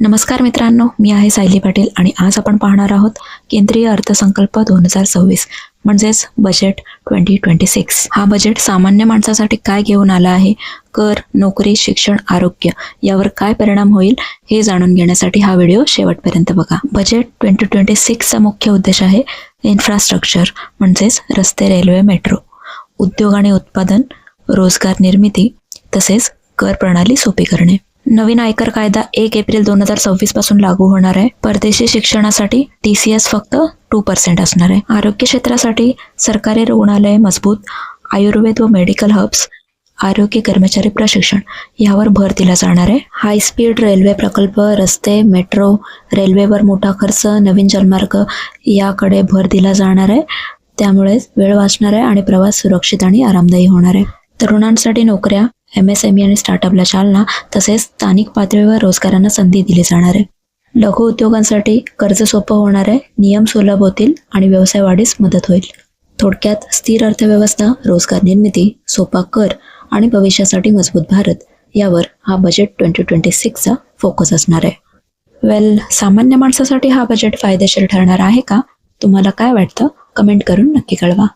नमस्कार मित्रांनो, मी आहे सायली पाटील आणि आज आपण पाहणार आहोत केंद्रीय अर्थसंकल्प 2026 म्हणजेच बजेट 2026. हा बजेट सामान्य माणसासाठी काय घेऊन आला आहे, कर, नोकरी, शिक्षण, आरोग्य यावर काय परिणाम होईल हे जाणून घेण्यासाठी हा व्हिडिओ शेवटपर्यंत बघा. बजेट 2026चा मुख्य उद्देश आहे इन्फ्रास्ट्रक्चर म्हणजेच रस्ते, रेल्वे, मेट्रो, उद्योग आणि उत्पादन, रोजगार निर्मिती तसेच कर प्रणाली सोपी करणे. नवीन आयकर कायदा 1 एप्रिल 2026 पासून लागू होणार आहे. परदेशी शिक्षणासाठी TCS फक्त 2% असणार आहे. आरोग्य क्षेत्रासाठी सरकारी रुग्णालय मजबूत, आयुर्वेद व मेडिकल हब्स, आरोग्य कर्मचारी प्रशिक्षण यावर भर दिला जाणार आहे. हाय स्पीड रेल्वे प्रकल्प, रस्ते, मेट्रो, रेल्वेवर मोठा खर्च, नवीन जलमार्ग याकडे भर दिला जाणार आहे. त्यामुळे वेळ वाचणार आहे आणि प्रवास सुरक्षित आणि आरामदायी होणार आहे. तरुणांसाठी नोकऱ्या, MSME आणि स्टार्टअपला चालना तसेच स्थानिक पातळीवर रोजगारांना संधी दिली जाणार आहे. लघु उद्योगांसाठी कर्ज सोपं होणार आहे, नियम सुलभ होतील आणि व्यवसाय वाढीस मदत होईल. थोडक्यात स्थिर अर्थव्यवस्था, रोजगार निर्मिती, सोपा कर आणि भविष्यासाठी मजबूत भारत यावर हा बजेट 2026चा फोकस असणार आहे. सामान्य माणसासाठी हा बजेट फायदेशीर ठरणार आहे का? तुम्हाला काय वाटतं? कमेंट करून नक्की कळवा.